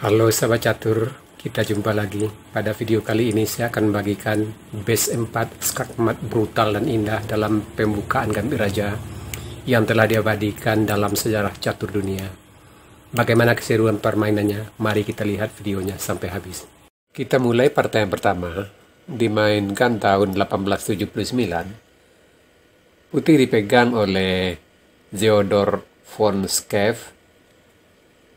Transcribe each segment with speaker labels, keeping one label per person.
Speaker 1: Halo sahabat catur, kita jumpa lagi. Pada video kali ini saya akan membagikan base 4 skakmat brutal dan indah dalam pembukaan Gambit Raja yang telah diabadikan dalam sejarah catur dunia. Bagaimana keseruan permainannya? Mari kita lihat videonya sampai habis. Kita mulai partai yang pertama, dimainkan tahun 1879. Putih dipegang oleh Theodor von Skeff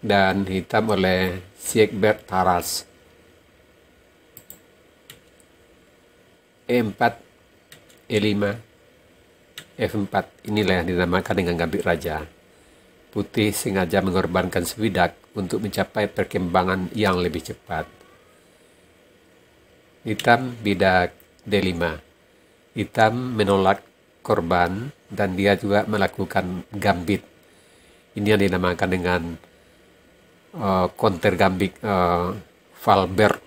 Speaker 1: dan hitam oleh Siegbert Taras. E4, E5, F4, inilah yang dinamakan dengan Gambit Raja. Putih sengaja mengorbankan sebidak untuk mencapai perkembangan yang lebih cepat. Hitam bidak D5. Hitam menolak korban dan dia juga melakukan gambit. Ini yang dinamakan dengan counter gambit Valbert.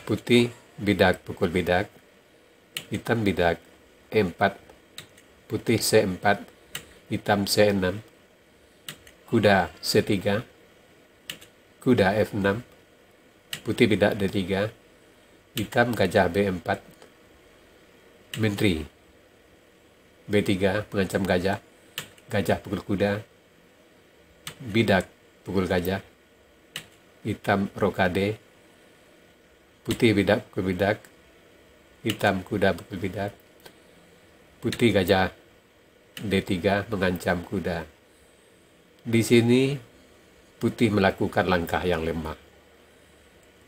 Speaker 1: Putih bidak pukul bidak, hitam bidak E4, putih C4, hitam C6, kuda C3, kuda F6, putih bidak D3, hitam gajah B4, menteri B3 mengancam gajah, gajah pukul kuda, bidak pukul gajah, hitam rokade, putih bidak pukul bidak, hitam kuda pukul bidak, putih gajah D3 mengancam kuda. Di sini putih melakukan langkah yang lemah.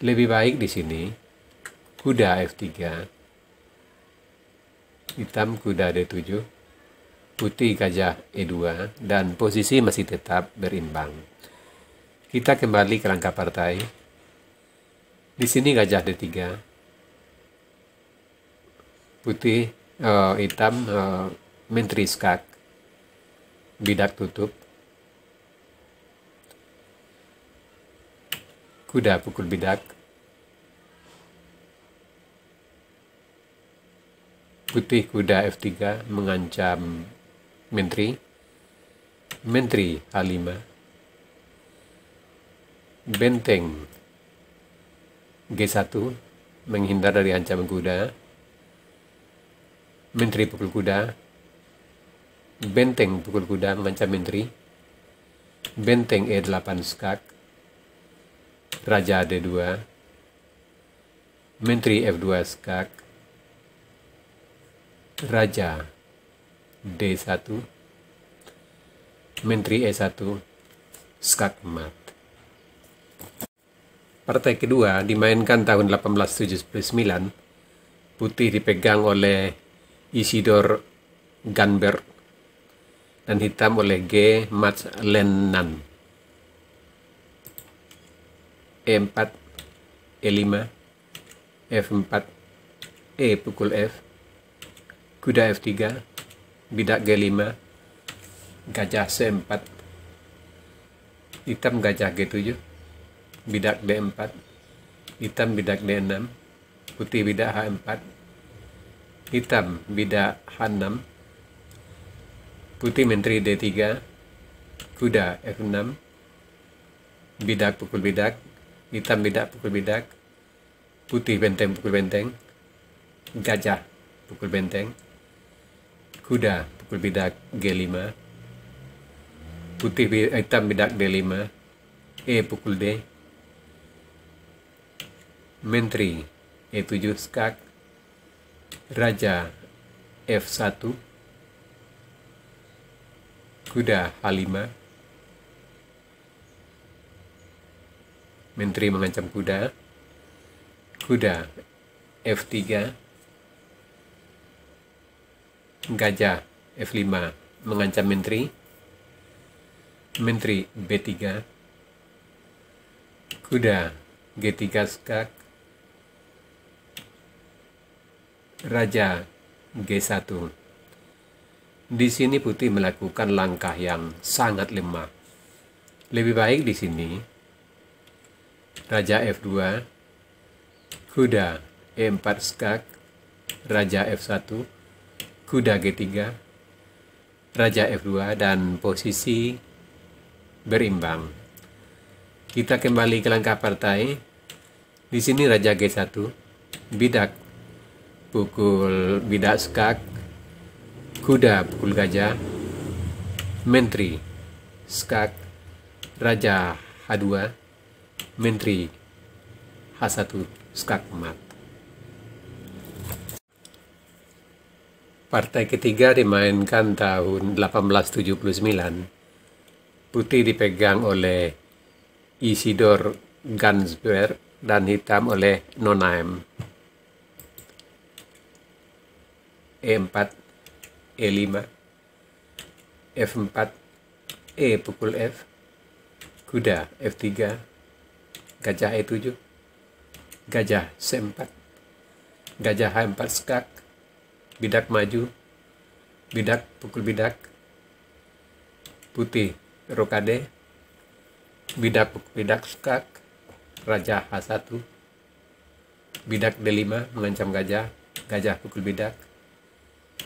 Speaker 1: Lebih baik di sini kuda F3, hitam kuda D7, putih gajah E2, dan posisi masih tetap berimbang. Kita kembali ke langkah partai. Di sini gajah D3, putih hitam menteri skak, bidak tutup, kuda pukul bidak, putih kuda F3 mengancam menteri, menteri A5, benteng G1 menghindar dari ancaman kuda, menteri pukul kuda, benteng pukul kuda mengancam menteri, benteng E8 skak, raja D2, menteri F2 skak, raja D1, menteri E1, skak mat. Partai kedua dimainkan tahun 1879. Putih dipegang oleh Isidor Ganbert dan hitam oleh G. Mats Lennan. E4, E5, F4, E pukul F, kuda F3, bidak G5, gajah C4, hitam gajah G7, bidak D4, hitam bidak D6, putih bidak H4, hitam bidak H6, putih menteri D3, kuda F6, bidak pukul bidak, hitam bidak pukul bidak, putih benteng pukul benteng, gajah pukul benteng, kuda pukul bidak G5, putih hitam bidak D5, E pukul D, menteri E7 skak, raja F1, kuda H5, menteri mengancam kuda, kuda F3, gajah F5 mengancam menteri, menteri B3, kuda G3 skak, raja G1. Di sini putih melakukan langkah yang sangat lemah. Lebih baik di sini raja F2, kuda E4 skak, raja F1, kuda G3, raja F2, dan posisi berimbang. Kita kembali ke langkah partai. Di sini Raja G1, bidak pukul bidak skak, kuda pukul gajah, menteri skak, Raja H2, menteri H1 skak mat. Partai ketiga dimainkan tahun 1879. Putih dipegang oleh Isidor Gansberg dan hitam oleh Nonaim. E4, E5, F4, E pukul F, kuda F3, gajah E7, gajah C4, gajah H4 skak, bidak maju, bidak pukul bidak, putih rokade, bidak pukul bidak skak, Raja H1, bidak D5 mengancam gajah, gajah pukul bidak,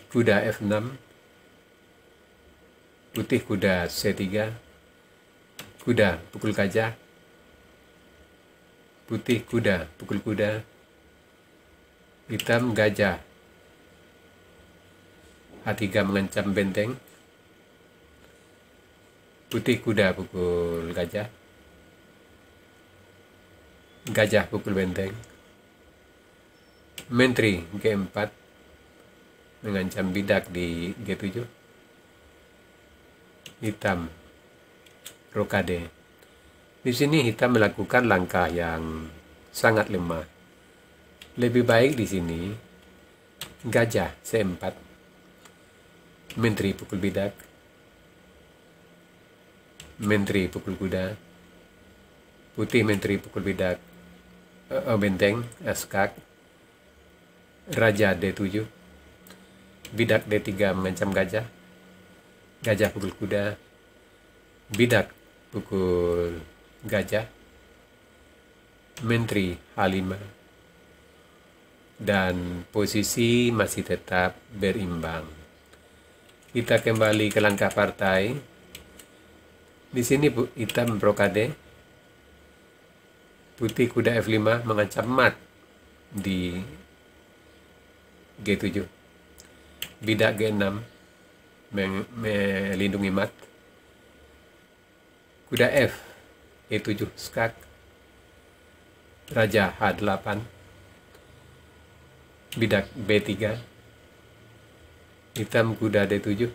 Speaker 1: kuda F6, putih kuda C3, kuda pukul gajah, putih kuda pukul kuda, hitam gajah H3 mengancam benteng, putih kuda pukul gajah, gajah pukul benteng, menteri G4 mengancam bidak di G7, hitam rokade. Di sini hitam melakukan langkah yang sangat lemah. Lebih baik di sini gajah C4, menteri pukul bidak, menteri pukul kuda, putih menteri pukul bidak, benteng skak, Raja D7, bidak D3 mengancam gajah, gajah pukul kuda, bidak pukul gajah, menteri H5, dan posisi masih tetap berimbang. Kita kembali ke langkah partai. Di sini hitam rokade, putih kuda F5 mengancam mat di G7, bidak G6 melindungi mat, kuda F E7 skak, Raja H8, bidak B3, hitam kuda D7,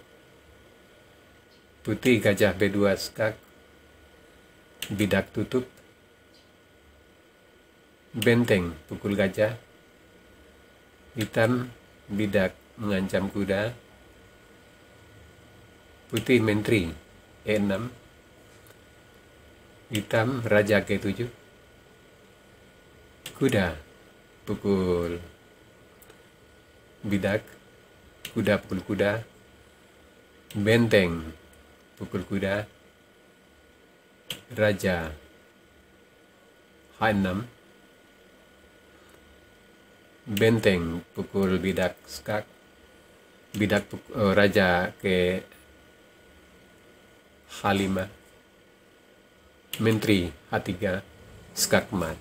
Speaker 1: putih gajah B2 skak, bidak tutup, benteng pukul gajah, hitam bidak mengancam kuda, putih menteri E6, hitam Raja G7, kuda pukul bidak, kuda pukul kuda, benteng pukul kuda, Raja H6, benteng pukul bidak skak, bidak Raja ke H5, menteri H3 skak mat.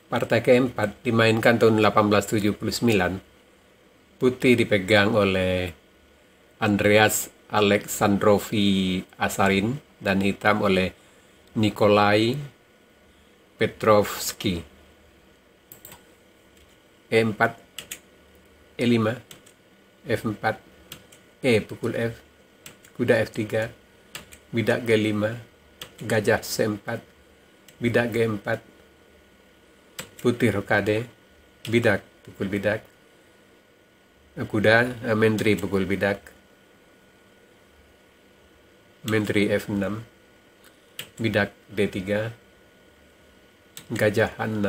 Speaker 1: Partai keempat dimainkan tahun 1879. Putih dipegang oleh Andreas Alexandrovi Asarin dan hitam oleh Nikolai Petrovsky. E4, E5, F4, E pukul F, kuda F3, bidak G5, gajah C4, bidak G4, putih rokade, bidak pukul bidak, kuda menteri pukul bidak, menteri F6, bidak D3, gajah H6,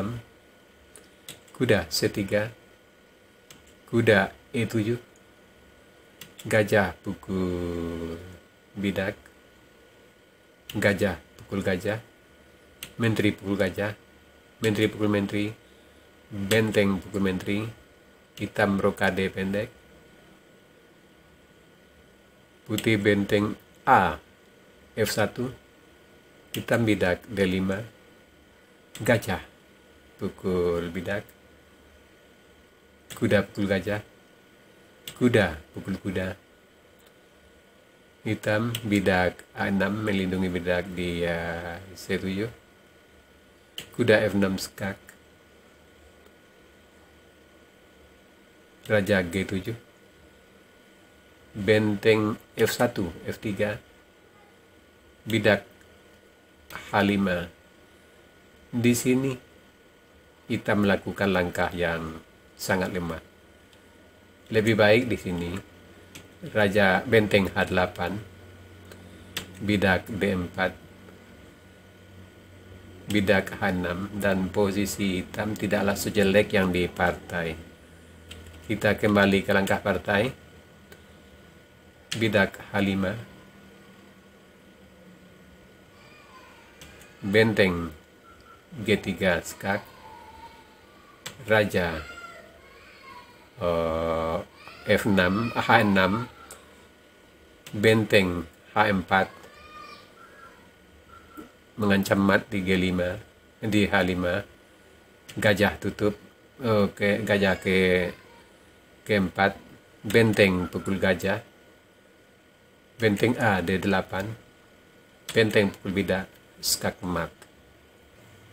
Speaker 1: kuda C3, kuda E7, gajah pukul bidak, gajah pukul gajah, menteri pukul gajah, menteri pukul menteri, benteng pukul menteri, hitam rokade pendek, putih benteng A F1, hitam bidak D5, gajah pukul bidak, kuda pukul gajah, kuda pukul kuda, hitam bidak A6 melindungi bidak di C7, kuda F6 skak, raja G7, benteng F1 F3, bidak H5. Di sini kita melakukan langkah yang sangat lemah. Lebih baik di sini raja benteng H8, bidak D4, bidak H6, dan posisi hitam tidaklah sejelek yang di partai. Kita kembali ke langkah partai, bidak H5, benteng G3 skak, raja F6 H6, benteng H4 mengancam mat di G5, di H5, gajah tutup, gajah ke G4, benteng pukul gajah, benteng A D8, benteng pukul bidak skak mat.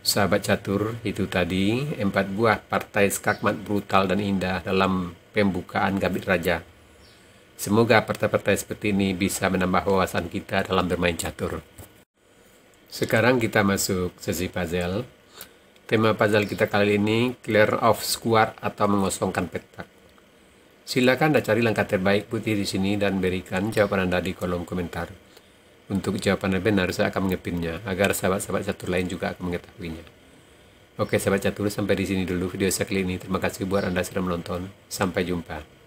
Speaker 1: Sahabat catur, itu tadi 4 buah partai skak mat brutal dan indah dalam pembukaan Gambit Raja. Semoga partai-partai seperti ini bisa menambah wawasan kita dalam bermain catur. Sekarang kita masuk sesi puzzle. Tema puzzle kita kali ini clear off square atau mengosongkan petak. Silakan Anda cari langkah terbaik putih di sini dan berikan jawaban Anda di kolom komentar. Untuk jawaban yang benar, saya akan mengepinnya agar sahabat-sahabat catur lain juga akan mengetahuinya. Oke sahabat catur, sampai di sini dulu video saya kali ini. Terima kasih buat Anda sudah menonton. Sampai jumpa.